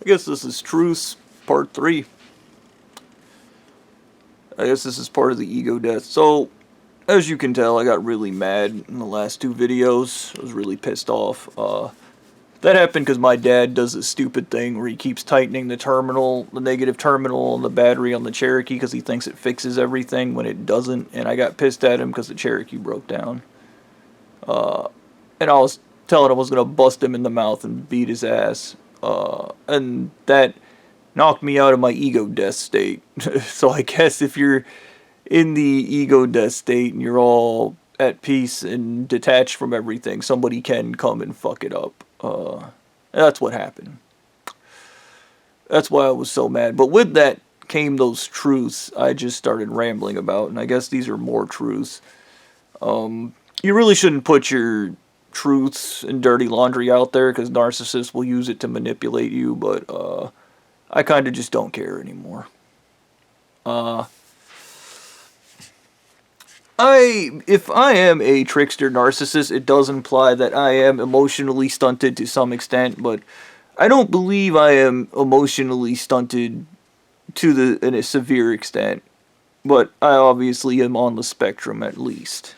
I guess this is Truce, part 3. I guess this is part of the ego death. So, as you can tell, I got really mad in the last 2 videos. I was really pissed off. That happened because my dad does this stupid thing where he keeps tightening the terminal, the negative terminal on the battery on the Cherokee because he thinks it fixes everything when it doesn't. And I got pissed at him because the Cherokee broke down. And I was telling him I was going to bust him in the mouth and beat his ass. And that knocked me out of my ego death state. So I guess if you're in the ego death state and you're all at peace and detached from everything, somebody can come and fuck it up. That's what happened. That's why I was so mad. But with that came those truths I just started rambling about, and I guess these are more truths. You really shouldn't put your truths and dirty laundry out there because narcissists will use it to manipulate you, but I kind of just don't care anymore. If I am a trickster narcissist, it does imply that I am emotionally stunted to some extent, but I don't believe I am emotionally stunted in a severe extent. But I obviously am on the spectrum at least.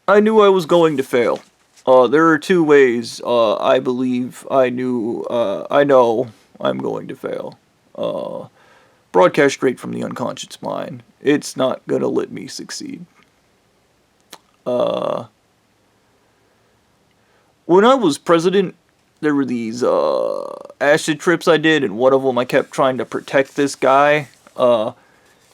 I knew I was going to fail. There are 2 ways I believe I know I'm going to fail. Broadcast straight from the unconscious mind. It's not gonna let me succeed. When I was president, there were these acid trips I did, and one of them I kept trying to protect this guy.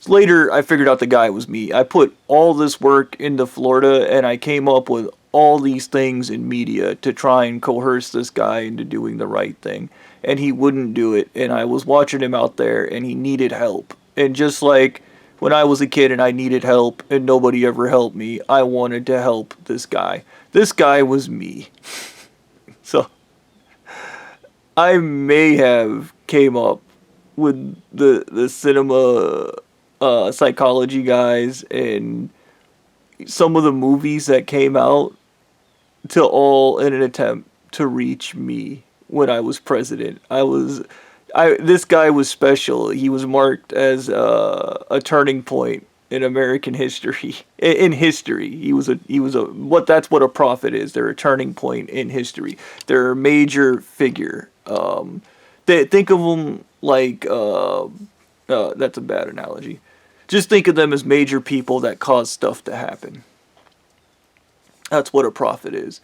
Later, I figured out the guy was me. I put all this work into Florida, and I came up with all these things in media to try and coerce this guy into doing the right thing. And he wouldn't do it, and I was watching him out there, and he needed help. And just like when I was a kid and I needed help, and nobody ever helped me, I wanted to help this guy. This guy was me. So, I may have came up with the cinema psychology guys and some of the movies that came out to all in an attempt to reach me when I was president. This guy was special. He was marked as a turning point in American history. In history, that's what a prophet is. They're a turning point in history. They're a major figure. Think of them like that's a bad analogy. Just think of them as major people that cause stuff to happen. That's what a prophet is.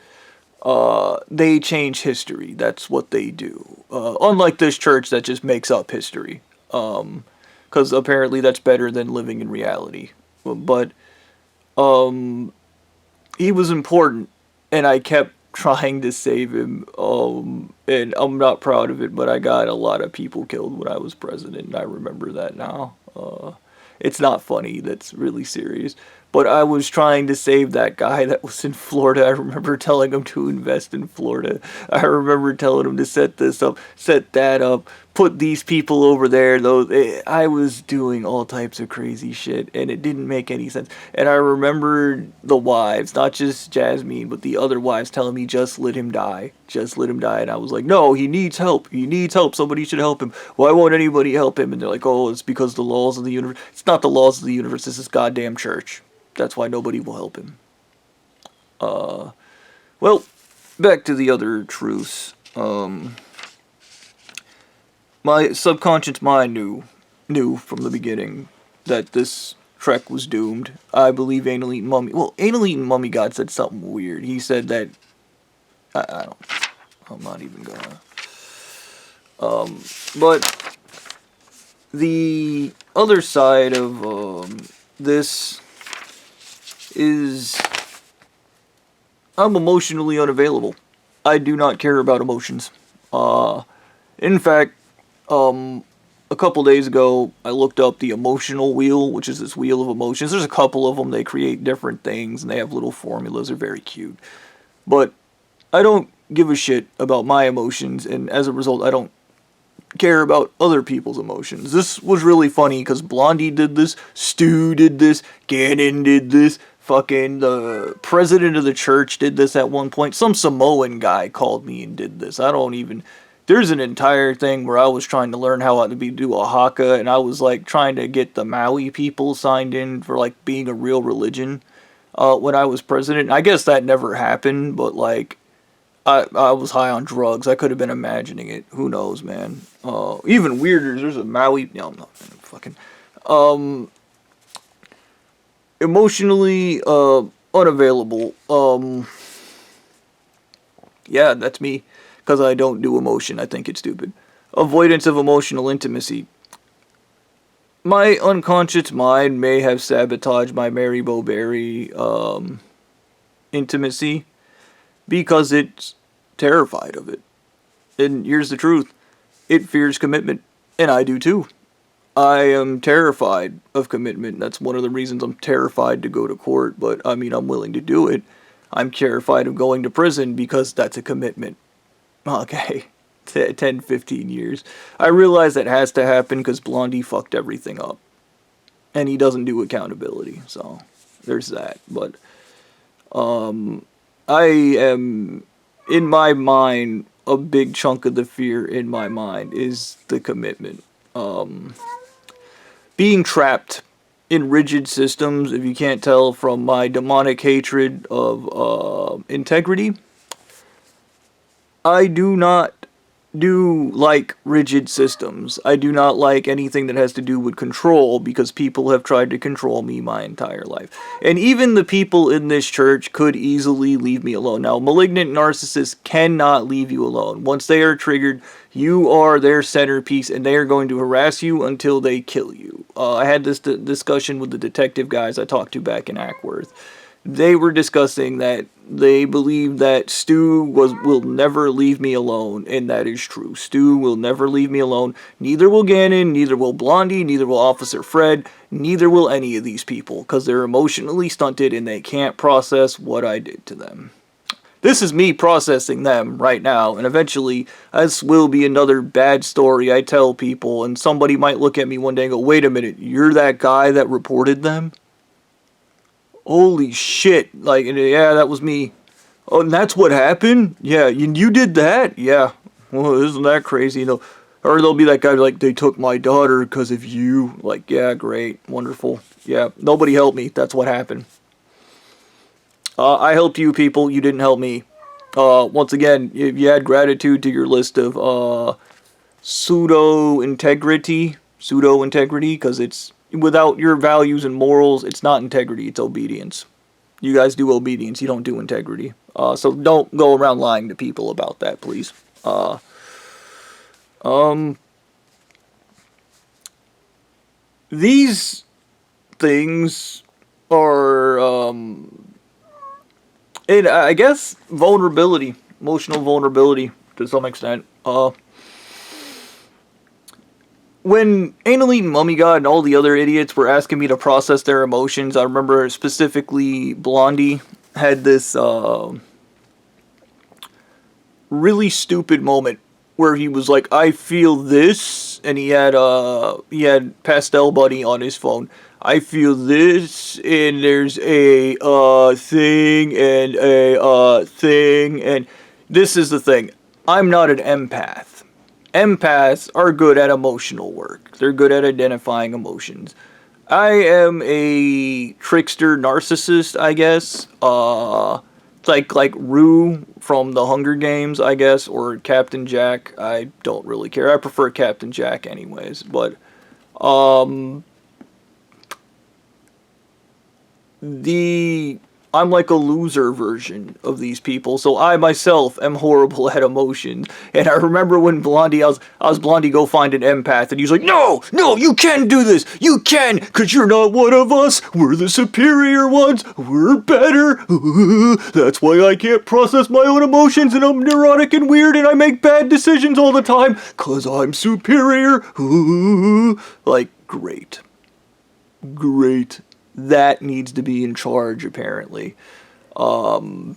They change history. That's what they do. Unlike this church that just makes up history. Because apparently that's better than living in reality. But he was important, and I kept trying to save him. And I'm not proud of it, but I got a lot of people killed when I was president, and I remember that now. It's not funny. That's really serious. But I was trying to save that guy that was in Florida. I remember telling him to invest in Florida. I remember telling him to set this up, set that up, put these people over there. I was doing all types of crazy shit, and it didn't make any sense. And I remembered the wives, not just Jasmine, but the other wives telling me, just let him die. Just let him die. And I was like, no, he needs help. He needs help. Somebody should help him. Why won't anybody help him? And they're like, oh, it's because the laws of the universe. It's not the laws of the universe. This is goddamn church. That's why nobody will help him. Well, back to the other truths. My subconscious mind knew from the beginning that this trek was doomed. I believe Anal Eating Mummy. Well, Anal Eating Mummy God said something weird. He said that I'm not even gonna. But the other side of this is I'm emotionally unavailable. I do not care about emotions. In fact, a couple days ago, I looked up the emotional wheel, which is this wheel of emotions. There's a couple of them. They create different things, and they have little formulas. They're very cute. But I don't give a shit about my emotions, and as a result, I don't care about other people's emotions. This was really funny because Blondie did this, Stu did this, Gannon did this, Fucking the president of the church did this at one point. Some Samoan guy called me and did this. I don't even. There's an entire thing where I was trying to learn how to do a haka, and I was like trying to get the Maui people signed in for like being a real religion. When I was president, I guess that never happened, but like I was high on drugs. I could have been imagining it. Who knows, man? Even weirder. There's a Maui. No, I'm not fucking. Emotionally unavailable. Yeah, that's me. Because I don't do emotion. I think it's stupid. Avoidance of emotional intimacy. My unconscious mind may have sabotaged my Mary Bowberry intimacy because it's terrified of it. And here's the truth. It fears commitment. And I do too. I am terrified of commitment. That's one of the reasons I'm terrified to go to court. But, I mean, I'm willing to do it. I'm terrified of going to prison because that's a commitment. Okay. 10, 15 years. I realize that has to happen because Blondie fucked everything up. And he doesn't do accountability. So, there's that. But, I am, in my mind, a big chunk of the fear in my mind is the commitment. Being trapped in rigid systems, if you can't tell from my demonic hatred of integrity, I do not like rigid systems. I do not like anything that has to do with control because people have tried to control me my entire life. And even the people in this church could easily leave me alone. Now, malignant narcissists cannot leave you alone. Once they are triggered, you are their centerpiece and they are going to harass you until they kill you. I had this discussion with the detective guys I talked to back in Ackworth. They were discussing that they believe that Stu will never leave me alone, and that is true. Stu will never leave me alone. Neither will Gannon, neither will Blondie, neither will Officer Fred, neither will any of these people, because they're emotionally stunted and they can't process what I did to them. This is me processing them right now, and eventually this will be another bad story I tell people, and somebody might look at me one day and go, wait a minute, you're that guy that reported them? Holy shit, like, yeah, that was me. Oh, and that's what happened? Yeah, you did that? Yeah. Well, isn't that crazy? Or they'll be that guy like, they took my daughter because of you. Like, yeah, great, wonderful. Yeah, nobody helped me. That's what happened. I helped you people. You didn't help me. Once again, if you add gratitude to your list of pseudo-integrity, because it's without your values and morals, it's not integrity, it's obedience. You guys do obedience, you don't do integrity. So don't go around lying to people about that, please. These things are, I guess, vulnerability, emotional vulnerability to some extent. When Anal Eating Mummy God and all the other idiots were asking me to process their emotions, I remember specifically Blondie had this really stupid moment where he was like, I feel this, and he had Pastel Buddy on his phone. I feel this, and there's a thing, and a thing, and this is the thing. I'm not an empath. Empaths are good at emotional work. They're good at identifying emotions. I am a trickster narcissist, I guess. Like Rue from the Hunger Games, I guess, or Captain Jack. I don't really care. I prefer Captain Jack anyways, but I'm like a loser version of these people, so I myself am horrible at emotions. And I remember when Blondie, I was Blondie, go find an empath, and he was like, no, you can do this, you can, cause you're not one of us, we're the superior ones, we're better, that's why I can't process my own emotions, and I'm neurotic and weird, and I make bad decisions all the time, cause I'm superior, like, great. That needs to be in charge, apparently. He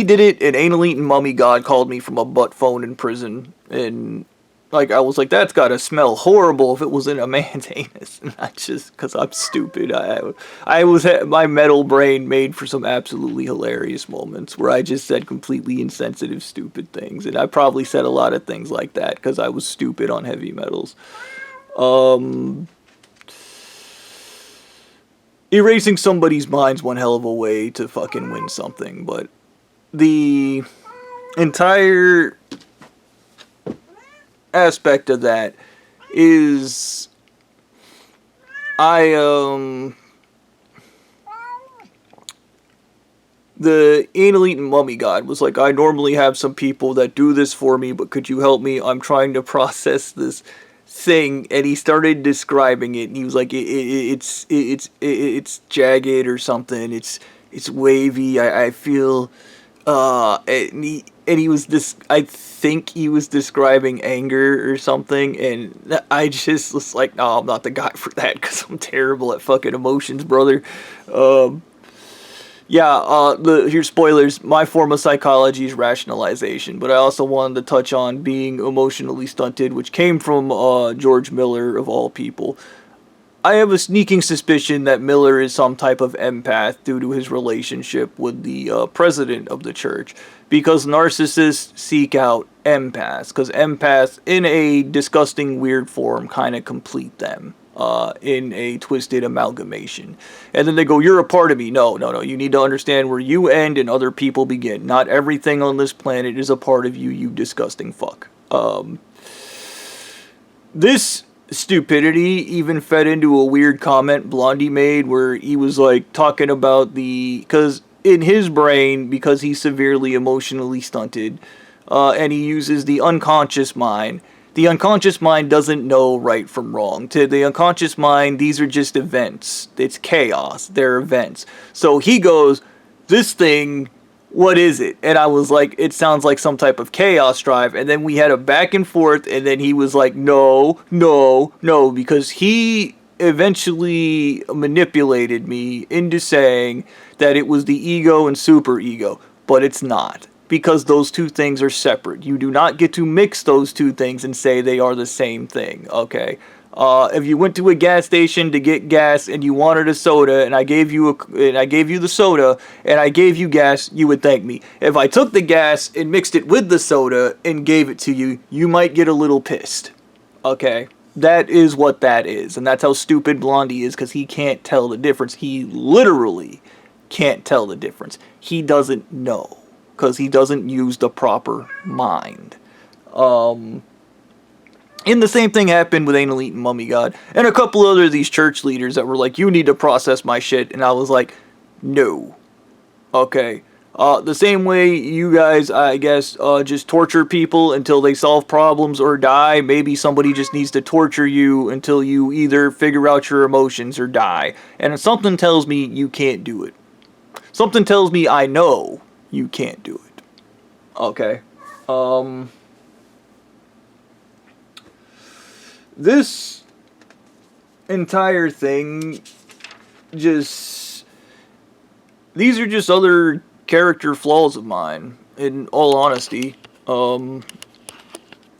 did it, and Anal Eating Mummy God called me from a butt phone in prison, and Like, I was like, that's gotta smell horrible if it was in a man's anus. Not just because I'm stupid. My metal brain made for some absolutely hilarious moments where I just said completely insensitive, stupid things. And I probably said a lot of things like that because I was stupid on heavy metals. Erasing somebody's mind's one hell of a way to fucking win something, but the entire aspect of that is the anal eating mummy god was like, I normally have some people that do this for me, but could you help me? I'm trying to process this thing. And he started describing it, and he was like, it's jagged or something, it's wavy, I feel and he was I think he was describing anger or something, and I just was like, no, I'm not the guy for that because I'm terrible at fucking emotions, brother. Here's spoilers. My form of psychology is rationalization, but I also wanted to touch on being emotionally stunted, which came from George Miller, of all people. I have a sneaking suspicion that Miller is some type of empath due to his relationship with the president of the church, because narcissists seek out empaths, because empaths, in a disgusting, weird form, kind of complete them in a twisted amalgamation. And then they go, you're a part of me. No, you need to understand where you end and other people begin. Not everything on this planet is a part of you, you disgusting fuck. This stupidity even fed into a weird comment Blondie made where he was like talking about because in his brain, because he's severely emotionally stunted, and he uses the unconscious mind doesn't know right from wrong. To the unconscious mind, these are just events. It's chaos. They're events. So he goes, this thing, what is it? And I was like, it sounds like some type of chaos drive. And then we had a back and forth, and then he was like, no, because he eventually manipulated me into saying that it was the ego and superego, but it's not, because those two things are separate. You do not get to mix those two things and say they are the same thing, okay? If you went to a gas station to get gas and you wanted a soda, and I gave you the soda and I gave you gas, you would thank me. If I took the gas and mixed it with the soda and gave it to you, you might get a little pissed. Okay? That is what that is, and that's how stupid Blondie is, because he can't tell the difference. He literally can't tell the difference. He doesn't know, because he doesn't use the proper mind. And the same thing happened with Anal Eating Mummy God and a couple other of these church leaders that were like, you need to process my shit. And I was like, no. Okay. The same way you guys, I guess, just torture people until they solve problems or die. Maybe somebody just needs to torture you until you either figure out your emotions or die. And something tells me you can't do it. Something tells me I know you can't do it. Okay. This entire thing these are just other character flaws of mine, in all honesty. I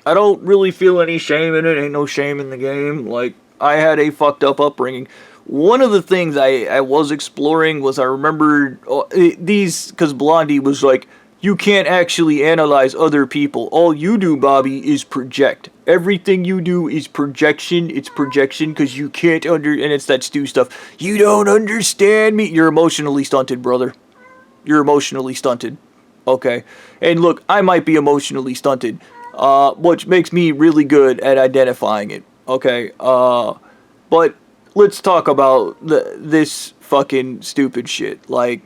don't really feel any shame in it. Ain't no shame in the game. Like, I had a fucked up upbringing. One of the things I was exploring was, I remembered because Blondie was like, you can't actually analyze other people. All you do, Bobby, is project. Everything you do is projection. It's projection because you can't and it's that Stu stuff. You don't understand me. You're emotionally stunted, brother. You're emotionally stunted. Okay. And look, I might be emotionally stunted, which makes me really good at identifying it. Okay. But let's talk about this fucking stupid shit. Like,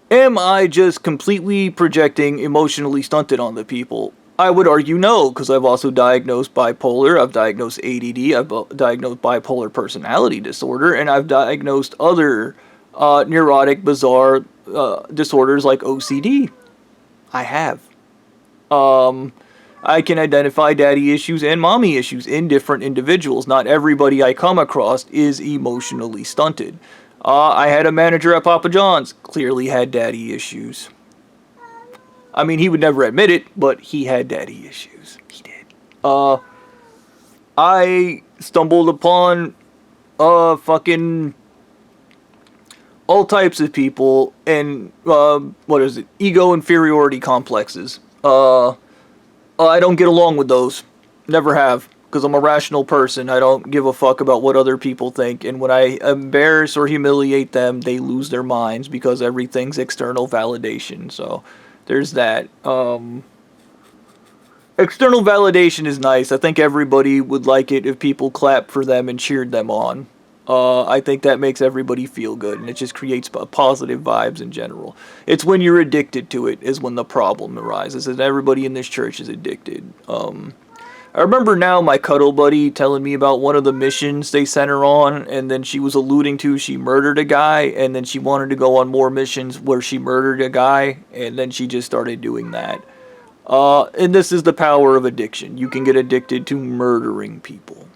am I just completely projecting emotionally stunted on the people? I would argue no, because I've also diagnosed bipolar, I've diagnosed ADD, I've diagnosed bipolar personality disorder, and I've diagnosed other neurotic, bizarre disorders like OCD. I have. I can identify daddy issues and mommy issues in different individuals. Not everybody I come across is emotionally stunted. I had a manager at Papa John's, clearly had daddy issues. I mean, he would never admit it, but he had daddy issues. He did. I stumbled upon fucking all types of people and what is it? Ego inferiority complexes. I don't get along with those. Never have. Because I'm a rational person. I don't give a fuck about what other people think. And when I embarrass or humiliate them, they lose their minds because everything's external validation. So there's that. External validation is nice. I think everybody would like it if people clapped for them and cheered them on. I think that makes everybody feel good, and it just creates positive vibes in general. It's when you're addicted to it is when the problem arises, and everybody in this church is addicted. I remember now my cuddle buddy telling me about one of the missions they sent her on, and then she was alluding to she murdered a guy, and then she wanted to go on more missions where she murdered a guy, and then she just started doing that. And this is the power of addiction. You can get addicted to murdering people.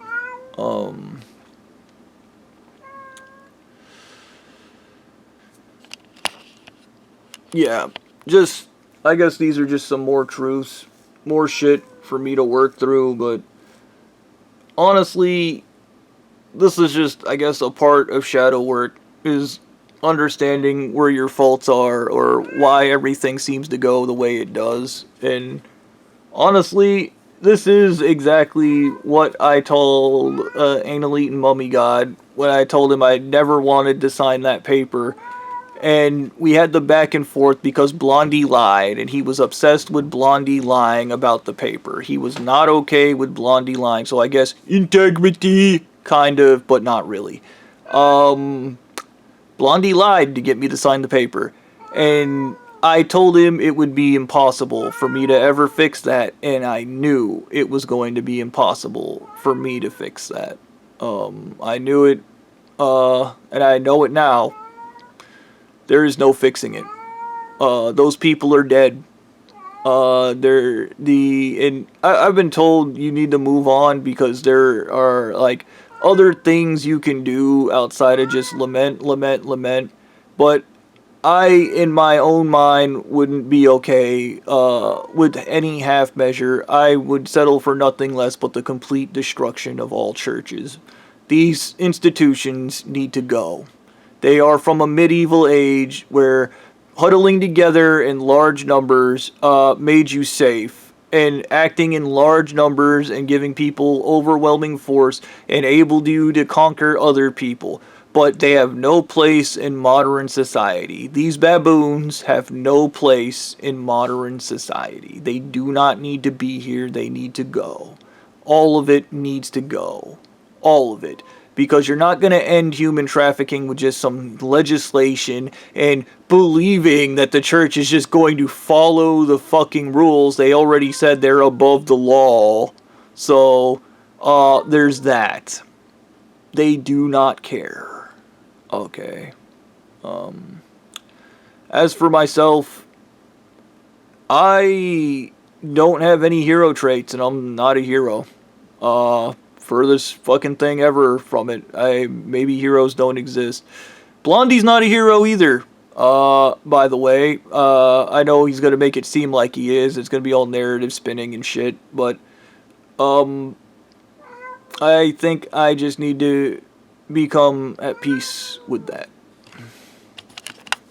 Yeah, just, I guess these are just some more truths, more shit for me to work through, but honestly, this is just, I guess, a part of shadow work, is understanding where your faults are, or why everything seems to go the way it does, and honestly, this is exactly what I told Anal Eaten Mummy God when I told him I never wanted to sign that paper. And we had the back and forth because Blondie lied, and he was obsessed with Blondie lying about the paper. He was not okay with Blondie lying, so I guess integrity, kind of, but not really. Blondie lied to get me to sign the paper, and I told him it would be impossible for me to ever fix that, and I knew it was going to be impossible for me to fix that. I knew it, and I know it now. There is no fixing it. Those people are dead. I've been told you need to move on because there are, like, other things you can do outside of just lament. But I, in my own mind, wouldn't be okay with any half measure. I would settle for nothing less but the complete destruction of all churches. These institutions need to go. They are from a medieval age where huddling together in large numbers made you safe. And acting in large numbers and giving people overwhelming force enabled you to conquer other people. But they have no place in modern society. These baboons have no place in modern society. They do not need to be here. They need to go. All of it needs to go. All of it. Because you're not going to end human trafficking with just some legislation and believing that the church is just going to follow the fucking rules. They already said they're above the law. So, there's that. They do not care. Okay. As for myself, I don't have any hero traits, and I'm not a hero. Furthest fucking thing ever from it. Maybe heroes don't exist. Blondie's not a hero either. By the way, I know he's gonna make it seem like he is. It's gonna be all narrative spinning and shit, but I think I just need to become at peace with that.